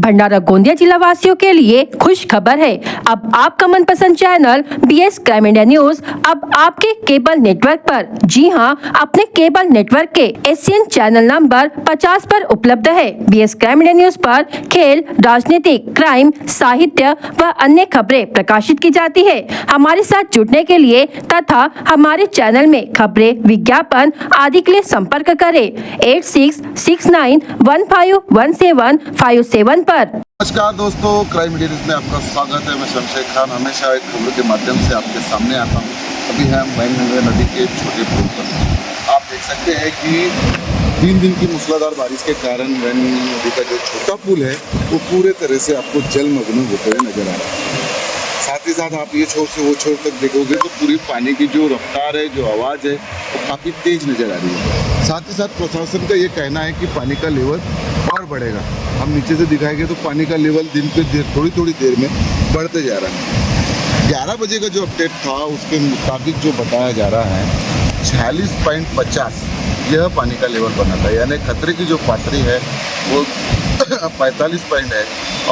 भंडारा गोंदिया जिला वासियों के लिए खुश खबर है। अब आपका मनपसंद channel BS crime India news अब आपके केबल नेटवर्क पर, जी हां, अपने केबल नेटवर्क के एशियन चैनल नंबर 50 पर उपलब्ध है। BS क्राइम इंडिया न्यूज पर खेल, राजनीतिक, क्राइम, साहित्य व अन्य खबरें प्रकाशित की जाती है। हमारे साथ जुड़ने के लिए तथा हमारे चैनल में खबरें, विज्ञापन आदि के लिए संपर्क करें 8669151757 पर। नमस्कार दोस्तों, क्राइम मीडिया न्यूज़ में आपका स्वागत है। मैं शमशेर खान हमेशा एक खबर के माध्यम से आपके सामने आता हूँ। अभी हम वैनगंगा नदी के छोटे पुल पर आप देख सकते हैं कि 3 दिन की मूसलाधार बारिश के कारण वैनगंगा नदी का जो छोटा पुल है वो पूरे तरह से आपको जलमग्न होते हुए नजर आ रहा है। साथ ही साथ आप ये छोर से वो छोर तक देखोगे तो पूरी पानी की जो रफ्तार है, जो आवाज़ है, वो काफ़ी तेज नज़र आ रही है। साथ ही साथ प्रशासन का ये कहना है कि पानी का लेवल और बढ़ेगा। हम नीचे से दिखाएंगे तो पानी का लेवल दिन पे थोड़ी देर में बढ़ते जा रहा है। 11 बजे का जो अपडेट था उसके मुताबिक जो बताया जा रहा है 46.50 यह पानी का लेवल बना था, यानी खतरे की जो पात्री है वो 45 पॉइंट है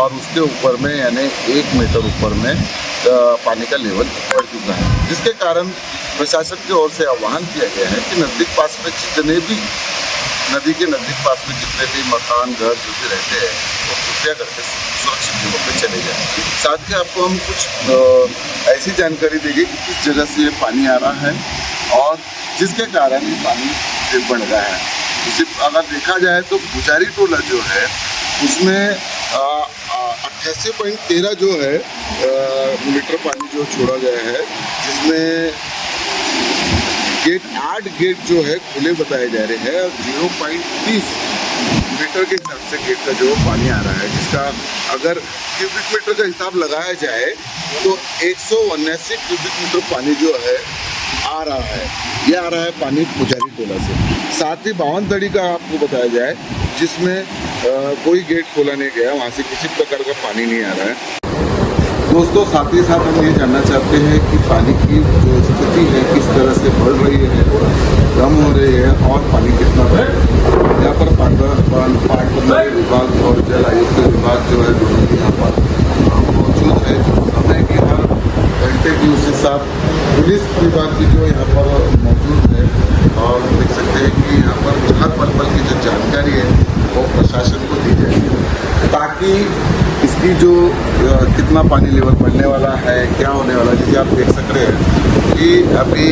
और उसके ऊपर में यानी 1 मीटर ऊपर में पानी का लेवल बढ़ चुका है, जिसके कारण प्रशासन की ओर से आह्वान किया गया है कि नज़दीक पास में जितने भी नदी के नज़दीक पास में जितने भी मकान, घर जो भी रहते हैं वो कृपया करके सुरक्षित जगह पर चले जाएं। साथ ही आपको हम कुछ ऐसी जानकारी देंगे कि किस जगह से ये पानी आ रहा है और जिसके कारण ये पानी बढ़ रहा है। इसे अगर देखा जाए तो गुजारी टोला जो है उसमें 88.13 जो है मीटर पानी जो छोड़ा गया है, जिसमें 8 गेट जो है खुले बताए जा रहे हैं और 0.30 मीटर के हिसाब से गेट का जो पानी आ रहा है, जिसका अगर क्यूबिक मीटर का हिसाब लगाया जाए तो 179 क्यूबिक मीटर पानी जो है आ रहा है। ये आ रहा है पानी पुजारी टोला से। साथ ही 52 तड़ी का आपको बताया जाए जिसमें कोई गेट खोला नहीं गया, वहाँ से किसी प्रकार का पानी नहीं आ रहा है। दोस्तों, साथ ही साथ हम ये जानना चाहते हैं कि पानी की जो स्थिति है किस तरह से बढ़ रही है, कम हो रही है और पानी कितना बढ़ रहा है। यहाँ पर पाटबंधारे विभाग और जल आयुक्त विभाग जो है दोनों यहाँ पर मौजूद है। समय की हर घंटे की उस हिसाब पुलिस विभाग की जो यहाँ पर मौजूद है और देख सकते हैं कि यहाँ पर हर पल की जो जानकारी है वो प्रशासन को दी जाएगी, ताकि इसकी जो कितना पानी लेवल बढ़ने वाला है, क्या होने वाला है। जैसे आप देख सकते हैं कि अभी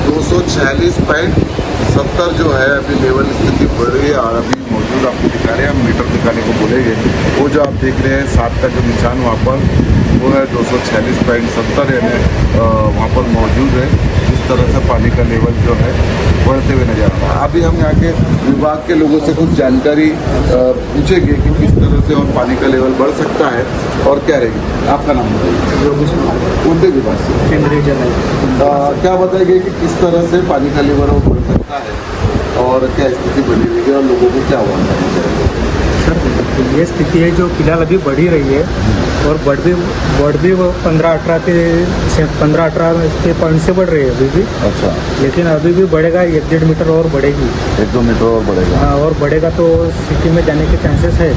246.70 जो है अभी लेवल स्थिति बढ़ रही है और अभी मौजूद आपको दिखा रहे हैं, हम मीटर दिखाने को बोलेंगे। वो जो आप देख रहे हैं 7 का जो निशान वहाँ पर वो है 246.70 यानी वहाँ पर मौजूद है। इस तरह से पानी का लेवल जो है बढ़ते हुए नजर आ रहा है। अभी हम यहाँ के विभाग के लोगों से कुछ जानकारी पूछेंगे कि किस तरह से और पानी का लेवल बढ़ सकता है और क्या रहेगी। आपका नाम बताइए। कौन विभाग से? केंद्रीय जल। क्या बताएंगे कि किस तरह से पानी का लेवल और बढ़ सकता है और क्या स्थिति बनी रहेगी और लोगों को क्या आह्वान करना चाहिए? सर, ये स्थिति है जो फिलहाल अभी बढ़ी रही है और बढ़ भी 15-18 के पॉइंट से बढ़ रही है अभी भी। अच्छा, लेकिन अभी भी बढ़ेगा, 1-1.5 मीटर और बढ़ेगी। 1-2 मीटर और बढ़ेगा। हाँ, और बढ़ेगा तो सिटी में जाने के चांसेस है।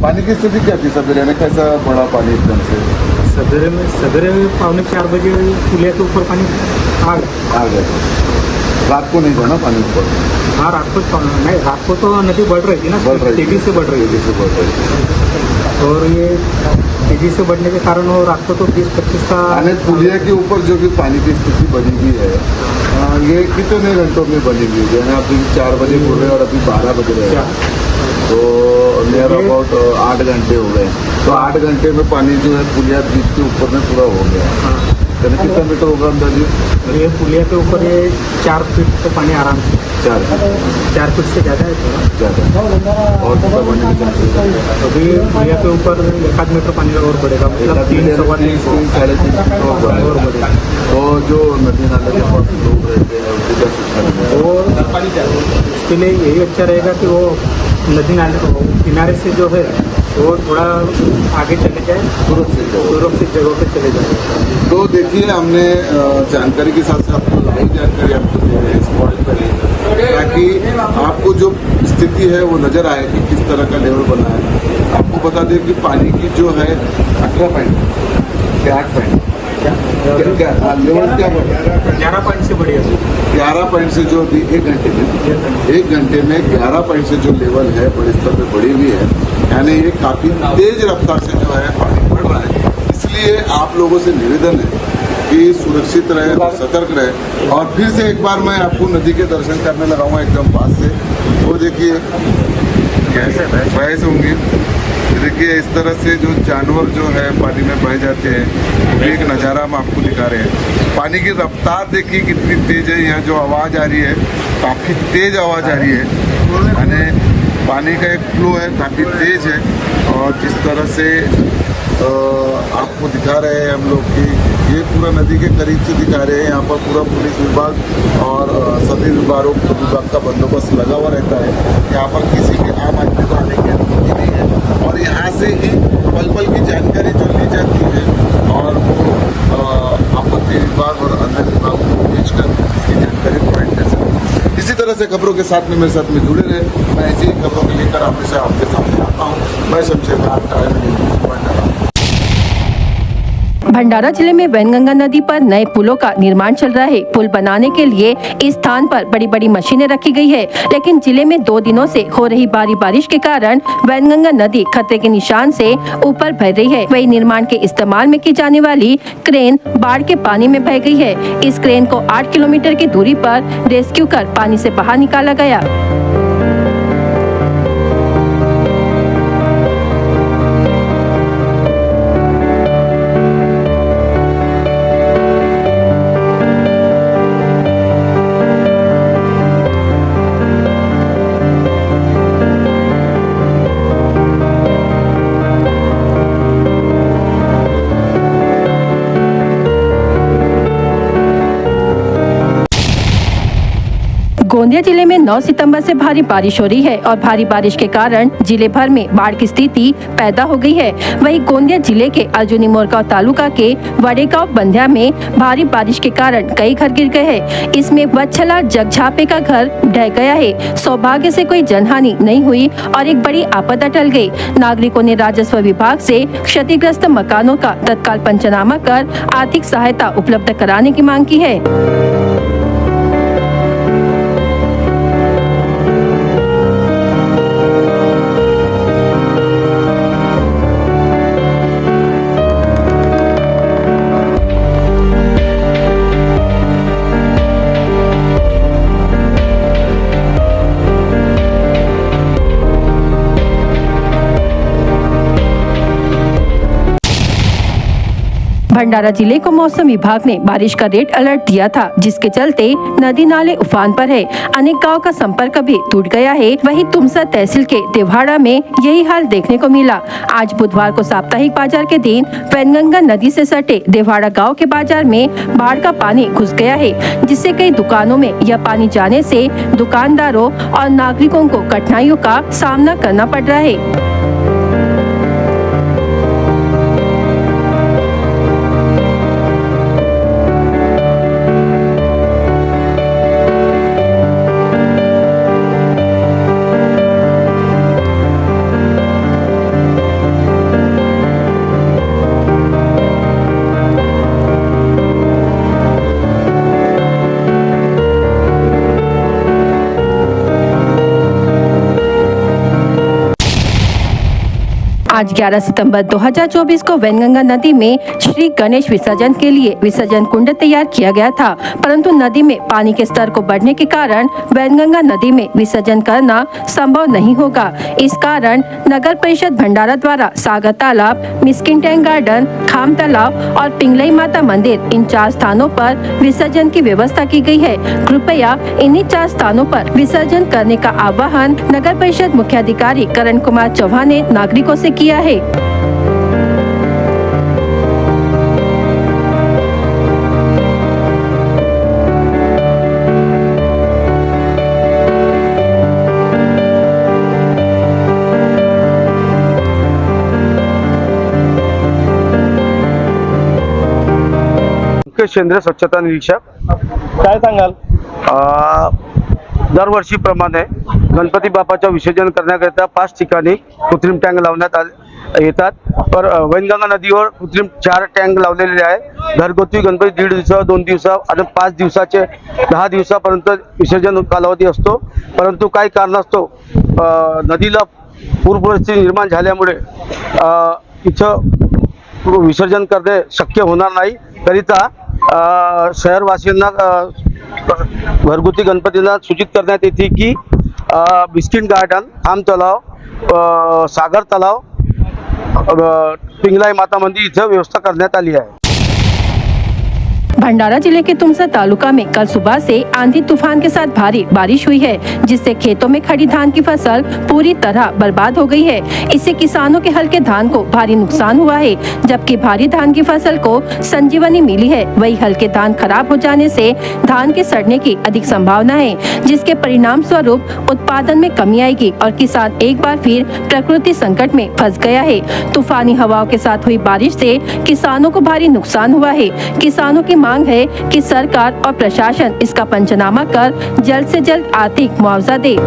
पानी की स्थिति क्या थी सवेरे में, कैसा बढ़ा पानी एकदम से? सवेरे में 3:45 बजे पुलिया के ऊपर पानी आ गया। रात को नहीं था ना पानी ऊपर? हाँ, रात को तो नदी बढ़ रही थी ना, तेजी से बढ़ रही थी। और ये तेजी से बढ़ने के कारण वो रात को तो 20-25 का पुलिया के ऊपर जो भी पानी की स्थिति बनी हुई है ये कितने घंटों में बनी हुई है? अभी 4 बजे बोल रहे और अभी 12 बज रहे हैं, तो नियर अबाउट 8 घंटे हो गए। तो 8 घंटे में पानी जो है पुलिया ब्रिज के ऊपर में पूरा हो गया। कितना मीटर होगा अंदाजी? ये पुलिया के ऊपर ये 4 फीट तो पानी आराम से 4 फीट से ज़्यादा है, थोड़ा ज़्यादा। और कितना बढ़ने की चांसेस है? अभी पुलिया के ऊपर 1-8 मीटर पानी और बढ़ेगा, मतलब 3-3.5 साढ़े 3 मीटर और बढ़ेगा। तो जो नदी नाले के पास लोग रहते हैं उसकी क्या सूचना है? और उसके लिए यही अच्छा रहेगा कि वो नदी नाले किनारे से जो है वो थोड़ा आगे चले जाए, सुरक्षित जगहों पे चले जाए। तो देखिए, हमने जानकारी के साथ साथ आपको लाइव जानकारी आपको दे रहे हैं स्पॉट पर। कि आपको जो स्थिति है वो नज़र आए कि किस तरह का लेवल बना है। आपको बता दें कि पानी की जो है 18 पॉइंट क्या 8 पॉइंट लेवल क्या बढ़ा 11 पॉइंट से बढ़ी है 11 पॉइंट से जो अभी एक घंटे में 11 पॉइंट से जो लेवल है बड़े स्तर पे बढ़ी हुई है, यानी ये काफ़ी तेज रफ्तार से जो है पानी बढ़ रहा है। इसलिए आप लोगों से निवेदन है कि सुरक्षित रहे और सतर्क रहे। और फिर से एक बार मैं आपको नदी के दर्शन करने लगाऊंगा एकदम पास से। वो देखिए कैसे भैंस होंगी, देखिए इस तरह से जो जानवर जो है पानी में बह जाते हैं, वो भी एक नज़ारा हम आपको दिखा रहे हैं। पानी की रफ्तार देखिए कितनी तेज है, यहाँ जो आवाज़ आ रही है काफ़ी तेज आवाज़ आ रही है, यानी पानी का एक फ्लो है काफ़ी तेज है। और जिस तरह से आपको दिखा रहे हैं हम लोग कि ये पूरा नदी के करीब से दिखा रहे हैं। यहाँ पर पूरा पुलिस विभाग और सभी विभाग का बंदोबस्त लगा हुआ रहता है। यहाँ पर किसी भी आम आदमी को आने की अनुमति नहीं है और यहाँ से ही पल पल की जानकारी जो ली जाती है और वो आपत्ति विभाग और अन्य विभाग को भेजकर इसकी जानकारी प्रोवाइड कर सकते हैं। इसी तरह से खबरों के साथ में मेरे साथ में जुड़े रहे। मैं ऐसी ही खबरों को लेकर हमेशा आपके सामने आता हूँ। मैं शमशेर खान। भंडारा जिले में वैनगंगा नदी पर नए पुलों का निर्माण चल रहा है। पुल बनाने के लिए इस स्थान पर बड़ी बड़ी मशीनें रखी गई है, लेकिन जिले में 2 दिनों से हो रही भारी बारिश के कारण वैनगंगा नदी खतरे के निशान से ऊपर बह रही है। वही निर्माण के इस्तेमाल में की जाने वाली क्रेन बाढ़ के पानी में बह गई है। इस क्रेन को 8 किलोमीटर की दूरी पर रेस्क्यू कर पानी से बाहर निकाला गया। गोंदिया जिले में 9 सितंबर से भारी बारिश हो रही है और भारी बारिश के कारण जिले भर में बाढ़ की स्थिति पैदा हो गई है। वहीं गोंदिया जिले के अर्जुनी मोरगांव तालुका के वडेगांव बंध्या में भारी बारिश के कारण कई घर गिर गए हैं। इसमें वत्सला जगझापे का घर ढह गया है। सौभाग्य से कोई जनहानि नहीं हुई और एक बड़ी आपदा टल गई। नागरिकों ने राजस्व विभाग से क्षतिग्रस्त मकानों का तत्काल पंचनामा कर आर्थिक सहायता उपलब्ध कराने की मांग की है। भंडारा जिले को मौसम विभाग ने बारिश का रेड अलर्ट दिया था, जिसके चलते नदी नाले उफान पर है। अनेक गांव का संपर्क भी टूट गया है। वहीं तुमसा तहसील के देवाड़ा में यही हाल देखने को मिला। आज बुधवार को साप्ताहिक बाजार के दिन वैनगंगा नदी से सटे देवाड़ा गांव के बाजार में बाढ़ का पानी घुस गया है, जिससे कई दुकानों में यह पानी जाने से दुकानदारों और नागरिकों को कठिनाइयों का सामना करना पड़ रहा है। आज 11 सितंबर 2024 को वैनगंगा नदी में श्री गणेश विसर्जन के लिए विसर्जन कुंड तैयार किया गया था, परंतु नदी में पानी के स्तर को बढ़ने के कारण वैनगंगा नदी में विसर्जन करना संभव नहीं होगा। इस कारण नगर परिषद भंडारा द्वारा सागर तालाब, मिस्किन टैंक गार्डन, खाम तालाब और पिंगलई माता मंदिर, इन 4 स्थानों पर विसर्जन की व्यवस्था की गई है। कृपया इन्हीं 4 स्थानों पर विसर्जन करने का आह्वान नगर परिषद मुख्याधिकारी करण कुमार चौहान ने नागरिकों से किया है। मुकेश शेंद्रे, स्वच्छता निरीक्षक. काय सांगाल? दरवर्षीप्रमाणे गणपती बाप्पाच्या विसर्जन करण्याकरिता 5 ठिकाणी कृत्रिम टँक लावण्यात येतात. पर वैनगंगा नदीवर कृत्रिम 4 टँक लावलेले आहे. घरगुती गणपती 1.5 दिवसा 2 दिवसा आणि 5 दिवसाचे 10 दिवसापर्यंत विसर्जन कालावधी असतो. परंतु काही कारणास्तव नदीला पूर परिस्थिती निर्माण झाल्यामुळे इथं विसर्जन करणे शक्य होणार नाही. करिता शहरवासियांना घरगुती गणपतींना सूचित करण्यात येते की बिस्किट गार्डन, आम तलाव, सागर तलाव, पिंगलाई माता मंदिर इथं व्यवस्था करण्यात आली आहे. भंडारा जिले के तुमसा तालुका में कल सुबह से आंधी तूफान के साथ भारी बारिश हुई है, जिससे खेतों में खड़ी धान की फसल पूरी तरह बर्बाद हो गई है. इससे किसानों के हल्के धान को भारी नुकसान हुआ है, जबकि भारी धान की फसल को संजीवनी मिली है. वही हल्के धान खराब हो जाने से धान के सड़ने की अधिक संभावना है, जिसके परिणाम स्वरूप उत्पादन में कमी आएगी और किसान एक बार फिर प्रकृति संकट में फंस गया है. तूफानी हवाओं के साथ हुई बारिश से किसानों को भारी नुकसान हुआ है. किसानों की मांग है कि सरकार और प्रशासन इसका पंचनामा कर जल्द से जल्द आर्थिक मुआवजा दे.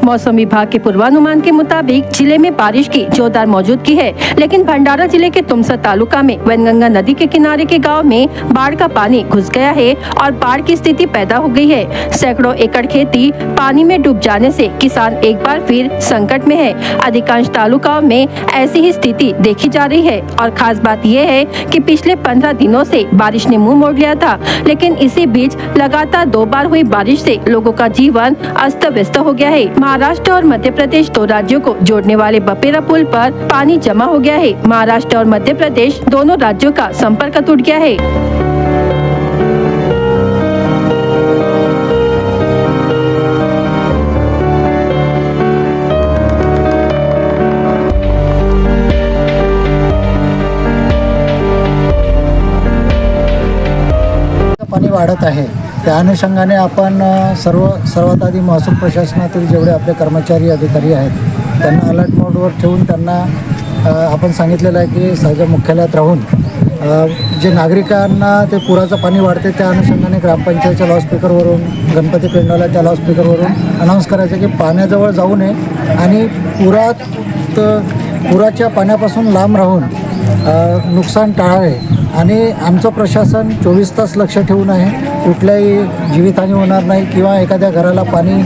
मौसम विभाग के पूर्वानुमान के मुताबिक जिले में बारिश की जोरदार मौजूदगी है, लेकिन भंडारा जिले के तुमसा तालुका में वैनगंगा नदी के किनारे के गांव में बाढ़ का पानी घुस गया है और बाढ़ की स्थिति पैदा हो गई है. सैकड़ों एकड़ खेती पानी में डूब जाने से किसान एक बार फिर संकट में है. अधिकांश तालुकाओं में ऐसी ही स्थिति देखी जा रही है और खास बात यह है कि पिछले 15 दिनों से बारिश ने मुंह मोड़ लिया था, लेकिन इसी बीच लगातार 2 बार हुई बारिश से लोगों का जीवन अस्त व्यस्त हो गया है. महाराष्ट्र और मध्य प्रदेश 2 राज्यों को जोड़ने वाले बपेरा पुल पर पानी जमा हो गया है. महाराष्ट्र और मध्य प्रदेश दोनों राज्यों का संपर्क टूट गया है. पाणी वाढत आहे. त्या अनुषंगाने आपण सर्वात आधी महसूल प्रशासनातील जेवढे आपले कर्मचारी अधिकारी आहेत त्यांना अलर्ट मोडवर ठेवून त्यांना आपण सांगितलेलं आहे की साहेब मुख्यालयात राहून जे नागरिकांना ते पुराचं पाणी वाढते त्या अनुषंगाने ग्रामपंचायतच्या लाऊडस्पीकरवरून, गणपती पेंडॉलला त्या लाऊडस्पीकरवरून अनाऊन्स करायचं की पाण्याजवळ जाऊ नये आणि पुराच्या पाण्यापासून लांब राहून नुकसान टाळावे. आणि आमचं प्रशासन 24 तास लक्ष ठेवून आहे. कुठल्याही जीवितहानी होणार नाही किंवा एखाद्या घराला पाणी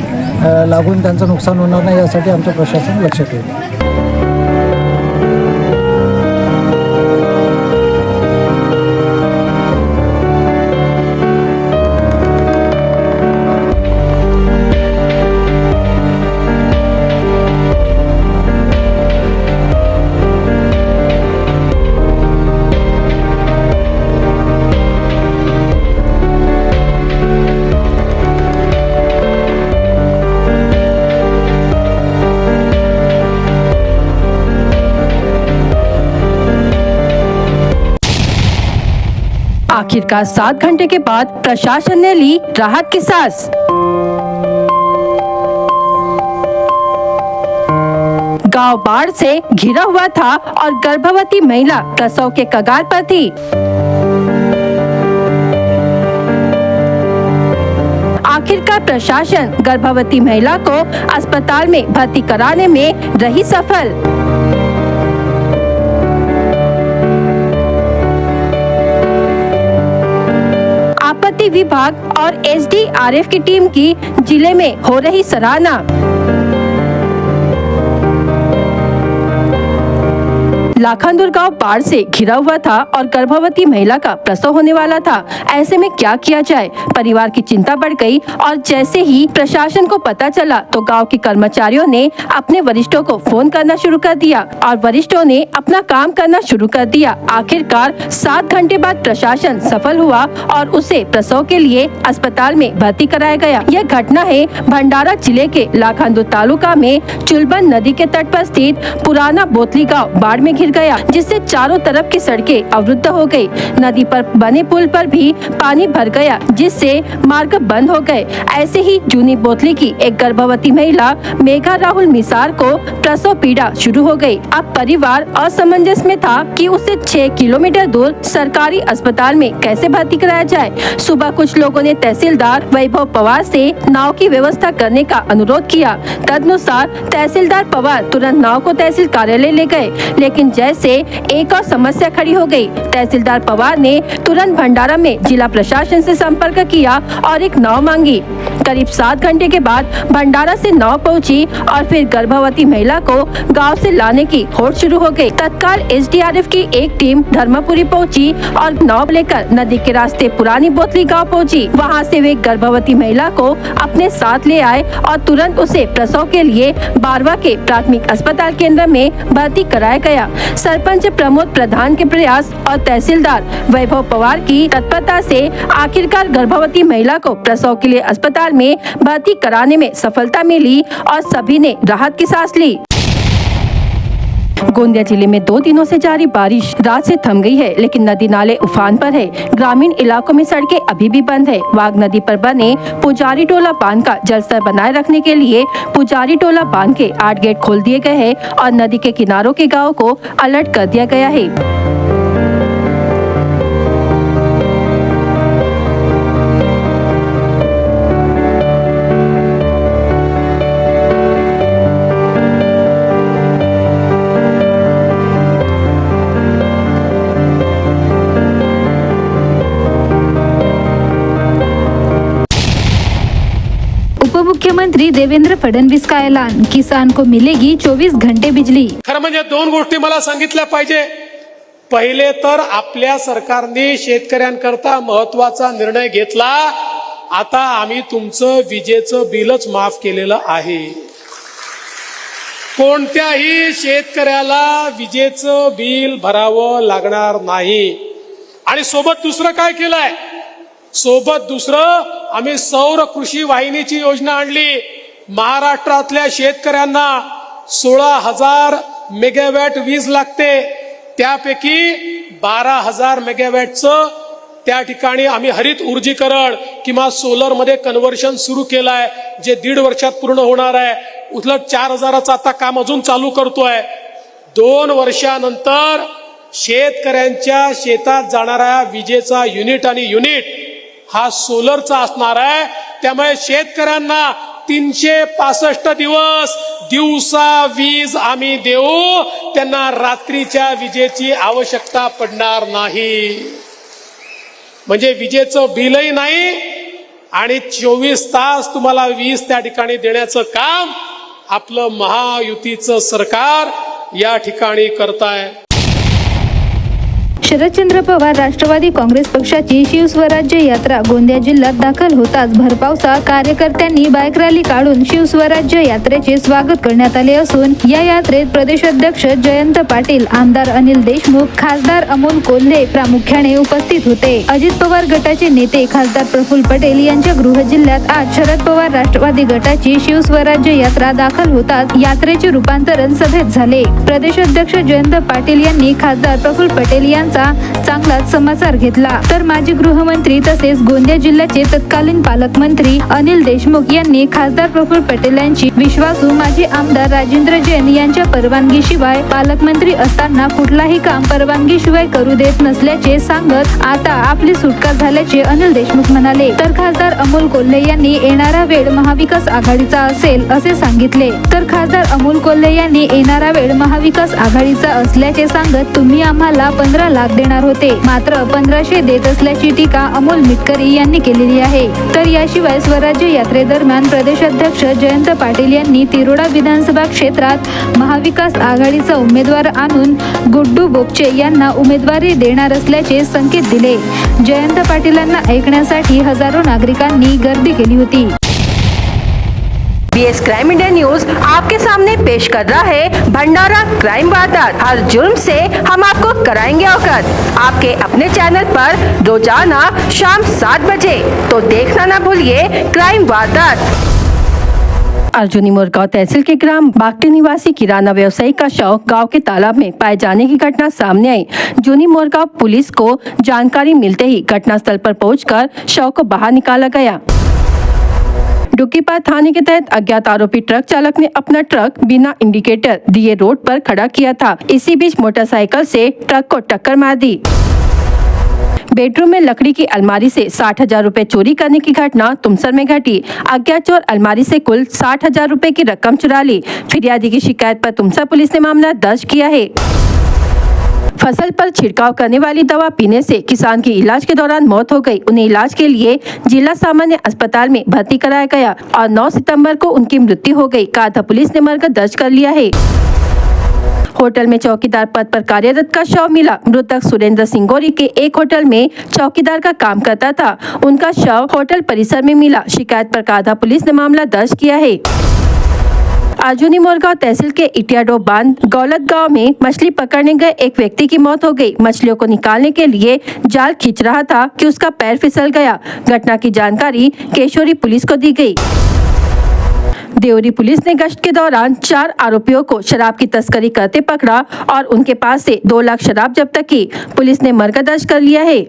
लागून त्यांचं नुकसान होणार नाही यासाठी आमचं प्रशासन लक्ष ठेवलं. आखिरकार 7 घंटे के बाद प्रशासन ने ली राहत की सांस. गांव बाढ़ से घिरा हुआ था और गर्भवती महिला प्रसव के कगार पर थी. आखिरकार प्रशासन गर्भवती महिला को अस्पताल में भर्ती कराने में रही सफल. आपत्ति विभाग और SDRF की टीम की जिले में हो रही सराहना. लाखांदूर गांव बाढ़ से घिरा हुआ था और गर्भवती महिला का प्रसव होने वाला था। ऐसे में क्या किया जाए, परिवार की चिंता बढ़ गई और जैसे ही प्रशासन को पता चला तो गांव के कर्मचारियों ने अपने वरिष्ठों को फोन करना शुरू कर दिया और वरिष्ठों ने अपना काम करना शुरू कर दिया। आखिरकार 7 घंटे बाद प्रशासन सफल हुआ और उसे प्रसव के लिए अस्पताल में भर्ती कराया गया। यह घटना है भंडारा जिले के लाखांदूर तालुका में चुलबन नदी के तट पर स्थित पुराना बोतली गांव बाढ़ में घिर गया, जिससे चारों तरफ की सड़कें अवरुद्ध हो गई। नदी पर बने पुल पर भी पानी भर गया, जिससे मार्ग बंद हो गए। ऐसे ही जूनी बोतली की एक गर्भवती महिला मेघा राहुल मिसार को प्रसव पीड़ा शुरू हो गई। अब परिवार असमंजस में था कि उसे 6 किलोमीटर दूर सरकारी अस्पताल में कैसे भर्ती कराया जाए। सुबह कुछ लोगों ने तहसीलदार वैभव पवार से नाव की व्यवस्था करने का अनुरोध किया। तदनुसार तहसीलदार पवार तुरंत नाव को तहसील कार्यालय ले गए, लेकिन जैसे एक और समस्या खड़ी हो गई। तहसीलदार पवार ने तुरंत भंडारा में जिला प्रशासन से संपर्क किया और एक नाव मांगी। करीब 7 घंटे के बाद भंडारा से नाव पहुंची और फिर गर्भवती महिला को गांव से लाने की होड़ शुरू हो गई। तत्काल SDRF की एक टीम धर्मपुरी पहुंची और नाव लेकर नदी के रास्ते पुरानी बोतली गांव पहुंची। वहां से वे गर्भवती महिला को अपने साथ ले आए और तुरंत उसे प्रसव के लिए बारवा के प्राथमिक अस्पताल केंद्र में भर्ती कराया गया। सरपंच प्रमोद प्रधान के प्रयास और तहसीलदार वैभव पवार की तत्परता से आखिरकार गर्भवती महिला को प्रसव के लिए अस्पताल में भर्ती कराने में सफलता मिली और सभी ने राहत की सांस ली। गोंदिया जिले में 2 दिनों से जारी बारिश रात से थम गई है, लेकिन नदी नाले उफान पर है। ग्रामीण इलाकों में सड़कें अभी भी बंद है। वाघ नदी पर बने पुजारी टोला बांध का जलस्तर बनाए रखने के लिए पुजारी टोला बांध के 8 गेट खोल दिए गए हैं और नदी के किनारों के गाँव को अलर्ट कर दिया गया है। मुख्यमंत्री देवेंद्र फडणवीस का ऐलान, किसान को मिलेगी 24 घंटे बिजली। खरं म्हणजे 2 गोष्टी मला सांगितल्या पाहिजे। पहिले तर आपल्या सरकारने शेतकऱ्यांकरता महत्वाचा निर्णय घेतला। आता आम्ही तुमचं विजेचं बिलच माफ केलेलं आहे। कोणत्याही शेतकऱ्याला विजेचं बिल भरावं लागणार नाही। आणि सोबत दुसरं काय केलंय, आम्ही सौर कृषी वाहिनीची योजना आणली। महाराष्ट्रातल्या शेतकऱ्यांना 16,000 मेगावॅट वीज लागते, त्यापैकी 12,000 मेगावॅटचं त्या ठिकाणी आम्ही हरित ऊर्जीकरण किंवा सोलर मध्ये कन्व्हर्शन सुरू केलंय, जे 1.5 वर्षात पूर्ण होणार आहे। उलट 4,000चं आता काम अजून चालू करतोय। 2 वर्षानंतर शेतकऱ्यांच्या शेतात जाणारा विजेचा युनिट हा सोलरचा असणार आहे। त्यामुळे शेतकऱ्यांना 365 दिवस दिवसा वीज आम्ही देऊ, त्यांना रात्रीच्या विजेची आवश्यकता पडणार नाही। म्हणजे विजेचं बिलही नाही आणि 24 तास तुम्हाला वीज त्या ठिकाणी देण्याचं काम आपलं महायुतीचं सरकार या ठिकाणी करताय। शरदचंद्र पवार राष्ट्रवादी काँग्रेस पक्षाची शिवस्वराज्य यात्रा गोंदिया जिल्ह्यात दाखल होताच भरपावसात कार्यकर्त्यांनी बाईक रॅली काढून शिवस्वराज्य यात्रेचे स्वागत करण्यात आले असून या यात्रेत प्रदेशाध्यक्ष जयंत पाटील, आमदार अनिल देशमुख, खासदार अमोल कोल्हे प्रामुख्याने उपस्थित होते। अजित पवार गटाचे नेते खासदार प्रफुल्ल पटेल यांच्या गृह जिल्ह्यात आज शरद पवार राष्ट्रवादी गटाची शिवस्वराज्य यात्रा दाखल होताच यात्रेचे रूपांतरण सभेत झाले। प्रदेशाध्यक्ष जयंत पाटील यांनी खासदार प्रफुल्ल पटेल यांचा चांगलाच समाचार घेतला, तर माजी गृहमंत्री तसेच गोंदिया जिल्ह्याचे तत्कालीन पालकमंत्री अनिल देशमुख यांनी खासदार प्रफुल्ल पटेल यांची विश्वासू माजी आमदार राजेंद्र जैन यांच्या परवानगीशिवाय पालकमंत्री असताना कुठलाही काम परवानगीशिवाय करू देत नसल्याचे सांगत आता आपली सुटका झाल्याचे अनिल देशमुख म्हणाले। तर खासदार अमोल कोल्हे यांनी येणारा वेळ महाविकास आघाडीचा असेल असे सांगितले। तर खासदार अमोल कोल्हे यांनी येणारा वेळ महाविकास आघाडीचा असल्याचे सांगत तुम्ही आम्हाला 15 लाख लाख देणार होते, मात्र 1500 देत असल्याची टीका अमोल मिटकरी यांनी केलेली आहे. तर याशिवाय स्वराज्य यात्रेदरम्यान प्रदेशाध्यक्ष जयंत पाटील यांनी तिरोडा विधानसभा क्षेत्रात महाविकास आघाडीचा उमेदवार आणून गुड्डू बोपचे यांना उमेदवारी देणार असल्याचे संकेत दिले. जयंत पाटीलांना ऐकण्यासाठी हजारो नागरिकांनी गर्दी केली होती. बीएस क्राइम इंडिया न्यूज आपके सामने पेश कर रहा है भंडारा क्राइम वारदात। हर जुर्म से हम आपको कराएंगे अवगत। आपके अपने चैनल पर रोजाना शाम 7 बजे, तो देखना ना भूलिए क्राइम वारदात। अर्जुनी मोरगांव तहसील के ग्राम बागटी निवासी किराना व्यवसायी का शव गांव के तालाब में पाए जाने की घटना सामने आई। जूनी मोरगांव पुलिस को जानकारी मिलते ही घटनास्थल पर पहुंचकर शव को बाहर निकाला गया। डुक्कीपार थाने के तहत अज्ञात आरोपी ट्रक चालक ने अपना ट्रक बिना इंडिकेटर दिए रोड पर खड़ा किया था। इसी बीच मोटरसाइकिल से ट्रक को टक्कर मार दी। बेडरूम में लकड़ी की अलमारी से 60,000 रुपए चोरी करने की घटना तुमसर में घटी। अज्ञात चोर अलमारी से कुल 60,000 रुपए की रकम चुरा ली। फिरियादी की शिकायत पर तुमसर पुलिस ने मामला दर्ज किया है। फसल पर छिड़काव करने वाली दवा पीने से किसान की इलाज के दौरान मौत हो गई। उन्हें इलाज के लिए जिला सामान्य अस्पताल में भर्ती कराया गया और 9 सितंबर को उनकी मृत्यु हो गई। काथा पुलिस ने मरकर दर्ज कर लिया है। होटल में चौकीदार पद पर कार्यरत का शव मिला। मृतक सुरेंद्र सिंगोरी के एक होटल में चौकीदार का काम करता था। उनका शव होटल परिसर में मिला। शिकायत पर काथा पुलिस ने मामला दर्ज किया है। अर्जुनी मोरगांव तहसील के इटियाडो बांध गौलत गांव में मछली पकड़ने गए एक व्यक्ति की मौत हो गई। मछलियों को निकालने के लिए जाल खींच रहा था कि उसका पैर फिसल गया। घटना की जानकारी केशोरी पुलिस को दी गई। देवरी पुलिस ने गश्त के दौरान 4 आरोपियों को शराब की तस्करी करते पकड़ा और उनके पास से 2 लाख शराब जब्त की। पुलिस ने मरकज दर्ज कर लिया है।